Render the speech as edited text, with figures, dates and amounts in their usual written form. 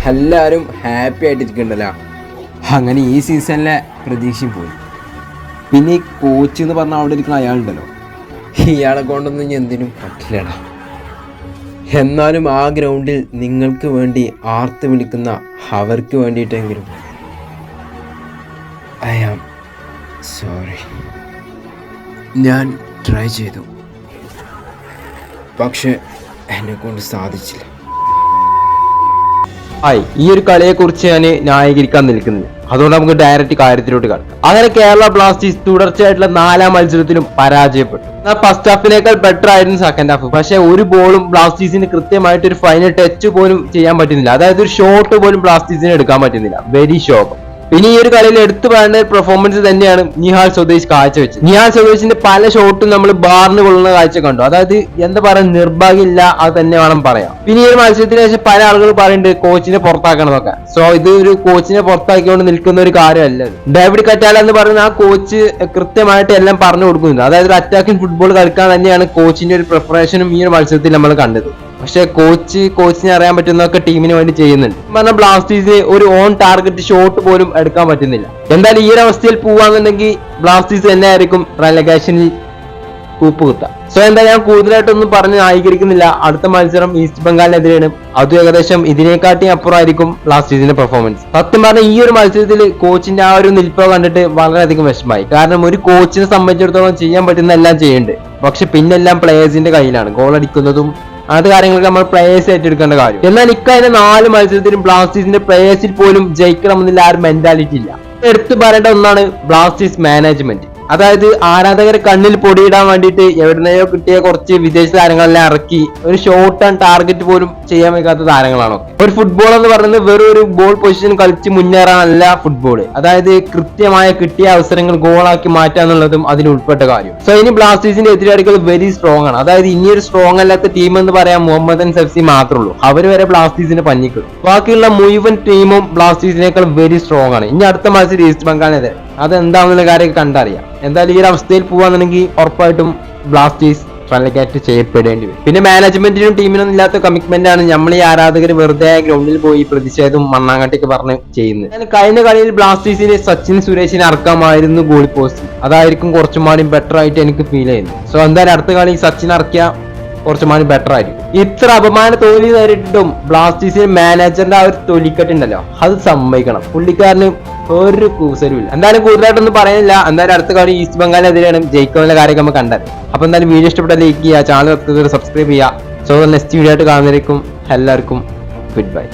എല്ലാവരും ഹാപ്പി ആയിട്ടിരിക്കണ്ടല്ലോ. അങ്ങനെ ഈ സീസണിലെ പ്രതീക്ഷയും പോയി. പിന്നെ ഈ കോച്ച് എന്ന് പറഞ്ഞാൽ അവിടെ ഇരിക്കുന്ന അയാളുണ്ടല്ലോ, ഇയാളെ കൊണ്ടൊന്നും ഇനി എന്തിനും പറ്റില്ലടാ. എന്നാലും ആ ഗ്രൗണ്ടിൽ നിങ്ങൾക്ക് വേണ്ടി ആർത്ത് വിളിക്കുന്ന അവർക്ക് വേണ്ടിയിട്ടെങ്കിലും ഐ ആം സോറി. ഞാൻ ട്രൈ ചെയ്തു, പക്ഷെ എന്നെക്കൊണ്ട് സാധിച്ചില്ല. ഈ ഒരു കളിയെക്കുറിച്ച് ഞാൻ ന്യായീകരിക്കാൻ നിൽക്കുന്നില്ല, അതുകൊണ്ട് നമുക്ക് ഡയറക്റ്റ് കാര്യത്തിലോട്ട് കടക്കാം. അങ്ങനെ കേരള ബ്ലാസ്റ്റേഴ്സ് തുടർച്ചയായിട്ടുള്ള 4ാം മത്സരത്തിലും പരാജയപ്പെട്ടു. ഫസ്റ്റ് ഹാഫിനേക്കാൾ ബെറ്റർ ആയിരുന്നു സെക്കൻഡ് ഹാഫ്. പക്ഷെ ഒരു ബോളും ബ്ലാസ്റ്റേഴ്സിന് കൃത്യമായിട്ട് ഒരു ഫൈനൽ ടച്ച് പോലും ചെയ്യാൻ പറ്റുന്നില്ല. അതായത് ഒരു ഷോട്ട് പോലും ബ്ലാസ്റ്റേഴ്സിന് എടുക്കാൻ പറ്റുന്നില്ല. വെരി ശോകം. പിന്നെ ഈ ഒരു കളിയിൽ എടുത്തു പറയേണ്ട പെർഫോമൻസ് തന്നെയാണ് നിഹാൽ സ്വദേശ് കാഴ്ചവെച്ചത്. നിഹാൽ സ്വദേശിന്റെ പല ഷോട്ടും നമ്മൾ ബാറിന് കൊള്ളുന്ന കാഴ്ച കണ്ടു. അതായത് എന്താ പറയുക, നിർഭാഗ്യമില്ല, അത് തന്നെ വേണം പറയാം. പിന്നെ ഈ ഒരു മത്സരത്തിന് ശേഷം പല ആളുകൾ പറയുന്നുണ്ട് കോച്ചിനെ പുറത്താക്കണം എന്നൊക്കെ. സോ ഇത് ഒരു കോച്ചിനെ പുറത്താക്കിക്കൊണ്ട് നിൽക്കുന്ന ഒരു കാര്യമല്ല. ഡേവിഡ് കറ്റാല എന്ന് പറയുന്ന ആ കോച്ച് കൃത്യമായിട്ട് എല്ലാം പറഞ്ഞു കൊടുക്കുന്നുണ്ട്. അതായത് ഒരു അറ്റാക്കിംഗ് ഫുട്ബോൾ കളിക്കാൻ തന്നെയാണ് കോച്ചിന്റെ ഒരു പ്രിപ്പറേഷനും ഈ ഒരു മത്സരത്തിൽ നമ്മൾ കണ്ടത്. പക്ഷെ കോച്ചിനെ അറിയാൻ പറ്റുന്നതൊക്കെ ടീമിന് വേണ്ടി ചെയ്യുന്നുണ്ട്. പറഞ്ഞാൽ ബ്ലാസ്റ്റേഴ്സിന് ഒരു ഓൺ ടാർഗറ്റ് ഷോട്ട് പോലും എടുക്കാൻ പറ്റുന്നില്ല. എന്തായാലും ഈ ഒരു അവസ്ഥയിൽ പോവാന്നുണ്ടെങ്കിൽ ബ്ലാസ്റ്റേഴ്സ് തന്നെ ആയിരിക്കും റെലഗേഷനിൽ കൂപ്പ് കുത്താം. സോ എന്താ ഞാൻ കൂടുതലായിട്ടൊന്നും പറഞ്ഞ് ന്യായീകരിക്കുന്നില്ല. അടുത്ത മത്സരം ഈസ്റ്റ് ബംഗാളിനെതിരെയാണ്. അതും ഏകദേശം ഇതിനെക്കാട്ടി അപ്പുറമായിരിക്കും ബ്ലാസ്റ്റേഴ്സിന്റെ പെർഫോമൻസ്. സത്യം പറഞ്ഞാൽ ഈ ഒരു മത്സരത്തിൽ കോച്ചിന്റെ ആ ഒരു നിൽപ്പ് കണ്ടിട്ട് വളരെയധികം വിഷമമായി. കാരണം ഒരു കോച്ചിനെ സംബന്ധിച്ചിടത്തോളം ചെയ്യാൻ പറ്റുന്ന എല്ലാം ചെയ്യുന്നുണ്ട്. പക്ഷെ പിന്നെല്ലാം പ്ലേയേഴ്സിന്റെ കയ്യിലാണ്. ഗോൾ അടിക്കുന്നതും അത് കാര്യങ്ങൾക്ക് നമ്മൾ പ്ലേയേഴ്സ് ഏറ്റെടുക്കേണ്ട കാര്യം. എന്നാൽ ഇക്കഴിഞ്ഞ 4 മത്സരത്തിലും ബ്ലാസ്റ്റേഴ്സിന്റെ പ്ലേയേഴ്സിൽ പോലും ജയിക്കണമെന്നില്ല ആ ഒരു മെന്റാലിറ്റി ഇല്ല. എടുത്തു പറയേണ്ട ഒന്നാണ് ബ്ലാസ്റ്റേഴ്സ് മാനേജ്മെന്റ്. അതായത് ആരാധകരെ കണ്ണിൽ പൊടിയിടാൻ വേണ്ടിയിട്ട് എവിടുന്നെയോ കിട്ടിയ കുറച്ച് വിദേശ താരങ്ങളെല്ലാം ഇറക്കി ഒരു ഷോർട്ട് ആൻഡ് ടാർഗറ്റ് പോലും ചെയ്യാൻ വയ്ക്കാത്ത താരങ്ങളാണോ. ഒരു ഫുട്ബോൾ എന്ന് പറയുന്നത് വെറും ഒരു ബോൾ പൊസിഷൻ കളിച്ച് മുന്നേറാനല്ല ഫുട്ബോൾ. അതായത് കൃത്യമായ കിട്ടിയ അവസരങ്ങൾ ഗോളാക്കി മാറ്റുക എന്നുള്ളതും അതിൽ ഉൾപ്പെട്ട കാര്യം. സോ ഇനി ബ്ലാസ്റ്റേഴ്സിന്റെ എതിരാളികൾ വെരി സ്ട്രോങ് ആണ്. അതായത് ഇനിയൊരു സ്ട്രോങ് അല്ലാത്ത ടീം എന്ന് പറയാൻ മുഹമ്മദൻ എഫ് സി മാത്രമേ ഉള്ളൂ. അവർ വരെ ബ്ലാസ്റ്റേഴ്സിനെ പഞ്ഞിക്കിടും. ബാക്കിയുള്ള മുഴുവൻ ടീമും ബ്ലാസ്റ്റേഴ്സിനേക്കാൾ വെരി സ്ട്രോങ് ആണ്. ഇനി അടുത്ത മത്സരം ഈസ്റ്റ് ബംഗാളിനെതിരെ, അതെന്താണെന്നുള്ള കാര്യം കണ്ടറിയാം. എന്തായാലും ഈ ഒരു അവസ്ഥയിൽ പോവാന്നുണ്ടെങ്കിൽ ഉറപ്പായിട്ടും ബ്ലാസ്റ്റേഴ്സ് റെലഗേറ്റ് ചെയ്യപ്പെടേണ്ടി വരും. പിന്നെ മാനേജ്മെന്റിനും ടീമിനും ഇല്ലാത്ത കമ്മിറ്റ്മെന്റ് ആണ് നമ്മൾ ഈ ആരാധകർ വെറുതെ ഗ്രൗണ്ടിൽ പോയി പ്രതിഷേധവും മണ്ണാങ്കട്ടിക്ക് പറഞ്ഞ് ചെയ്യുന്നത്. കഴിഞ്ഞ കളിയിൽ ബ്ലാസ്റ്റേഴ്സിന് സച്ചിൻ സുരേഷിനെ ഇറക്കാമായിരുന്നു ഗോൾ പോസ്റ്റ്. അതായിരിക്കും കുറച്ചുമാടി ബെറ്റർ ആയിട്ട് എനിക്ക് ഫീൽ ചെയ്യുന്നത്. സോ എന്തായാലും അടുത്ത കളി സച്ചിൻ ഇറക്കിയ കുറച്ചുമാടി ബെറ്റർ ആയിരിക്കും. ഇത്ര അപമാന തോൽവി നേരിട്ടും ബ്ലാസ്റ്റേഴ്സിന് മാനേജറിന്റെ ആ ഒരു തൊലിക്കെട്ടുണ്ടല്ലോ, അത് സമ്മതിക്കണം. പുള്ളിക്കാരന് ഒരു കൂസലും ഇല്ല. എന്തായാലും കൂടുതലായിട്ടൊന്നും പറയുന്നില്ല. എന്തായാലും അടുത്ത കളി ഈസ്റ്റ് ബംഗാളിനെതിരെയാണ്. ജയിക്കാനുള്ള കാര്യം നമുക്ക് കണ്ടത്. അപ്പൊ എന്തായാലും വീഡിയോ ഇഷ്ടപ്പെട്ട ലൈക്ക് ചെയ്യുക, ചാനൽ സബ്സ്ക്രൈബ് ചെയ്യുക. സോ നെക്സ്റ്റ് വീഡിയോ ആയിട്ട് കാണുന്നതായിരിക്കും. എല്ലാവർക്കും ഗുഡ് ബൈ.